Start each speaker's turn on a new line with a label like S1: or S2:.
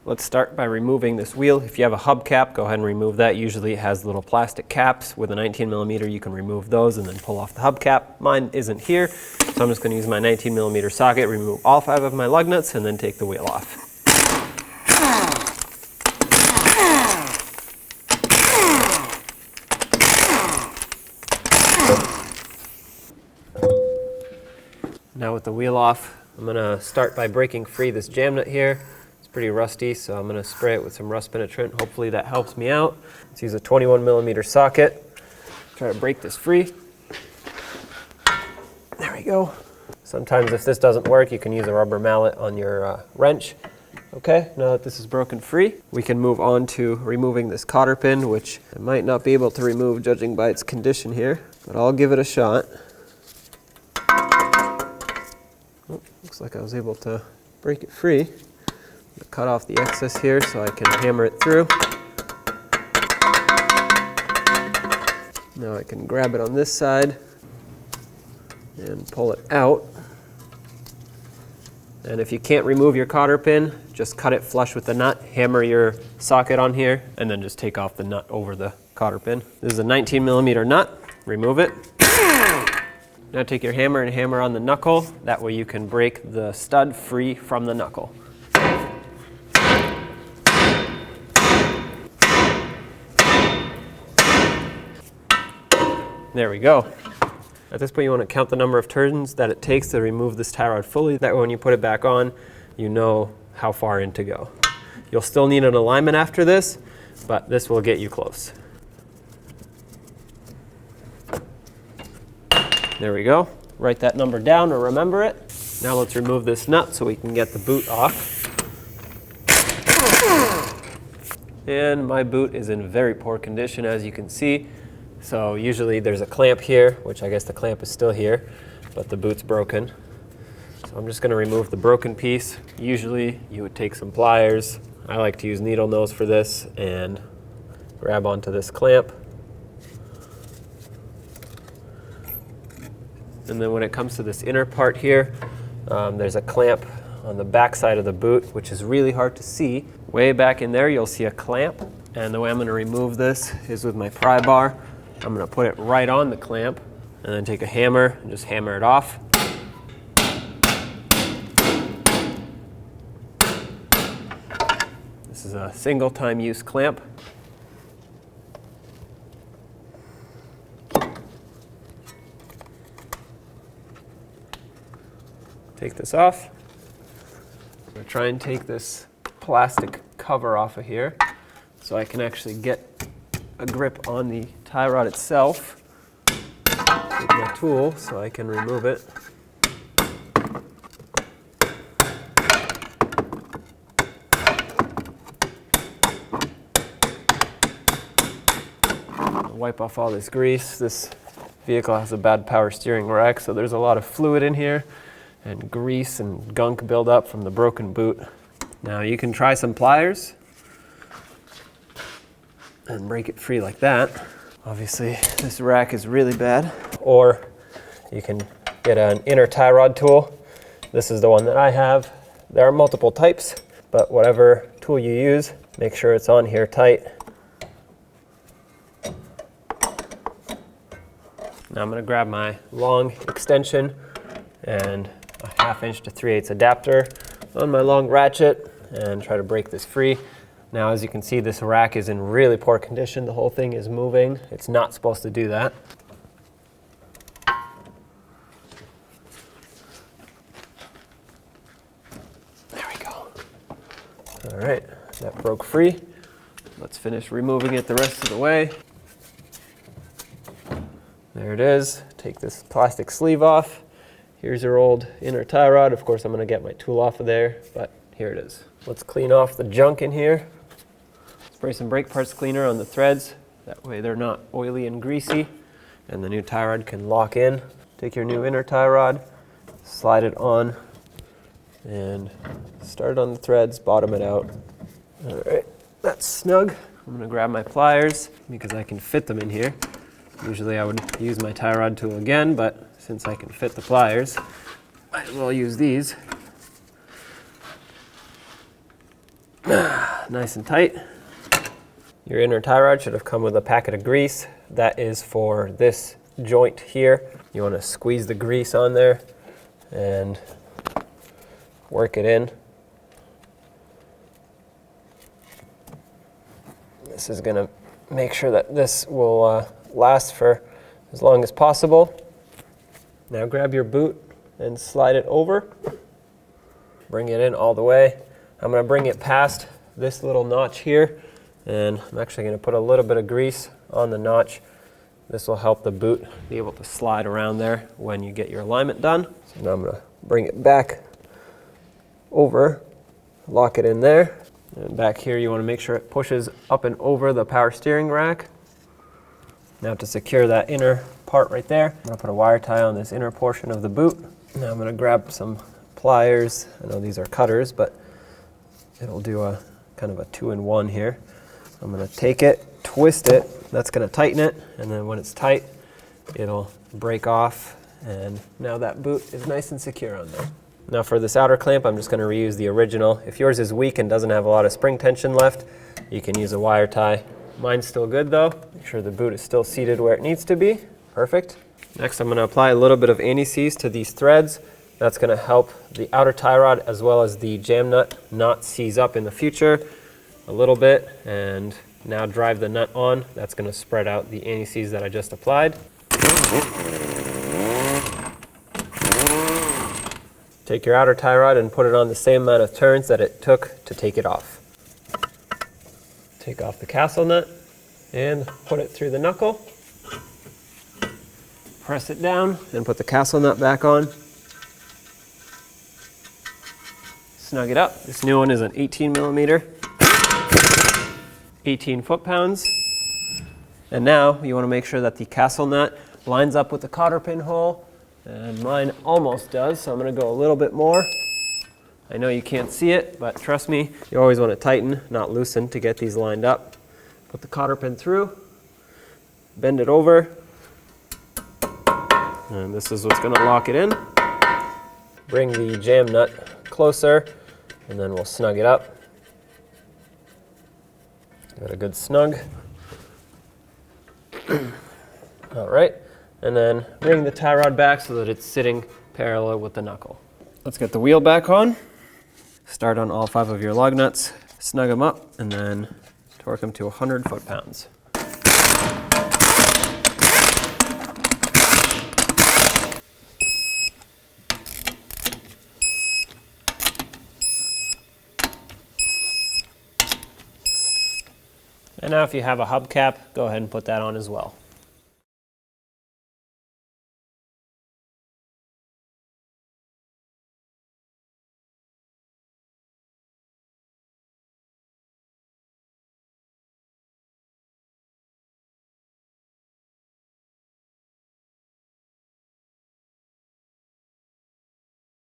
S1: Let's start by removing this wheel. If you have a hubcap, go ahead and remove that. Usually it has little plastic caps. With a 19mm, you can remove those and then pull off the hubcap. Mine isn't here, so I'm just going to use my 19mm socket, remove all 5 of my lug nuts, and then take the wheel off. Now with the wheel off, I'm going to start by breaking free this jam nut here. It's pretty rusty, so I'm going to spray it with some rust penetrant. Hopefully that helps me out. Let's use a 21mm socket. Try to break this free. There we go. Sometimes if this doesn't work, you can use a rubber mallet on your wrench. Okay, now that this is broken free, we can move on to removing this cotter pin, which I might not be able to remove judging by its condition here, but I'll give it a shot. Oh, looks like I was able to break it free. I'm going to cut off the excess here so I can hammer it through. Now I can grab it on this side and pull it out. And if you can't remove your cotter pin, just cut it flush with the nut, hammer your socket on here, and then just take off the nut over the cotter pin. This is a 19mm nut. Remove it. Now take your hammer and hammer on the knuckle. That way you can break the stud free from the knuckle. There we go. At this point you want to count the number of turns that it takes to remove this tie rod fully. That way when you put it back on, you know how far in to go. You'll still need an alignment after this, but this will get you close. There we go. Write that number down or remember it. Now let's remove this nut so we can get the boot off. And my boot is in very poor condition, as you can see. So usually there's a clamp here, which I guess the clamp is still here, but the boot's broken. So I'm just going to remove the broken piece. Usually you would take some pliers. I like to use needle nose for this and grab onto this clamp. And then when it comes to this inner part here, there's a clamp on the back side of the boot, which is really hard to see. Way back in there you'll see a clamp, and the way I'm going to remove this is with my pry bar. I'm going to put it right on the clamp and then take a hammer and just hammer it off. This is a single time use clamp. Take this off. I'm going to try and take this plastic cover off of here so I can actually get a grip on the tie rod itself with my tool so I can remove it. Wipe off all this grease. This vehicle has a bad power steering rack, so there's a lot of fluid in here and grease and gunk build up from the broken boot. Now you can try some pliers and break it free like that. Obviously this rack is really bad. Or you can get an inner tie rod tool. This is the one that I have. There are multiple types, but whatever tool you use, make sure it's on here tight. Now I'm going to grab my long extension and a 1/2 inch to 3/8 adapter on my long ratchet and try to break this free. Now as you can see, this rack is in really poor condition. The whole thing is moving. It's not supposed to do that. There we go. All right, that broke free. Let's finish removing it the rest of the way. There it is. Take this plastic sleeve off. Here's your old inner tie rod. Of course, I'm going to get my tool off of there, but here it is. Let's clean off the junk in here. Spray some brake parts cleaner on the threads. That way they're not oily and greasy, and the new tie rod can lock in. Take your new inner tie rod, slide it on, and start on the threads, bottom it out. All right, that's snug. I'm going to grab my pliers because I can fit them in here. Usually I would use my tie rod tool again, but since I can fit the pliers, might as well use these. Nice and tight. Your inner tie rod should have come with a packet of grease. That is for this joint here. You want to squeeze the grease on there and work it in. This is going to make sure that this will last for as long as possible. Now grab your boot and slide it over. Bring it in all the way. I'm going to bring it past this little notch here, and I'm actually going to put a little bit of grease on the notch. This will help the boot be able to slide around there when you get your alignment done. So now I'm going to bring it back over, lock it in there. And back here you want to make sure it pushes up and over the power steering rack. Now to secure that inner part right there, I'm going to put a wire tie on this inner portion of the boot. Now I'm going to grab some pliers. I know these are cutters, but it'll do a kind of a 2-in-1 here. I'm going to take it, twist it, that's going to tighten it, and then when it's tight, it'll break off, and now that boot is nice and secure on there. Now for this outer clamp, I'm just going to reuse the original. If yours is weak and doesn't have a lot of spring tension left, you can use a wire tie. Mine's still good though. Make sure the boot is still seated where it needs to be. Perfect. Next, I'm going to apply a little bit of anti-seize to these threads. That's going to help the outer tie rod as well as the jam nut not seize up in the future a little bit. And now drive the nut on. That's going to spread out the anti-seize that I just applied. Take your outer tie rod and put it on the same amount of turns that it took to take it off. Take off the castle nut and put it through the knuckle. Press it down and put the castle nut back on. Snug it up. This new one is an 18mm, 18 foot-pounds. And now you want to make sure that the castle nut lines up with the cotter pin hole. And mine almost does, so I'm going to go a little bit more. I know you can't see it, but trust me, you always want to tighten, not loosen, to get these lined up. Put the cotter pin through, bend it over, and this is what's going to lock it in. Bring the jam nut closer, and then we'll snug it up. Got a good snug. All right, and then bring the tie rod back so that it's sitting parallel with the knuckle. Let's get the wheel back on. Start on all 5 of your lug nuts, snug them up, and then torque them to 100 foot-pounds. And now if you have a hubcap, go ahead and put that on as well.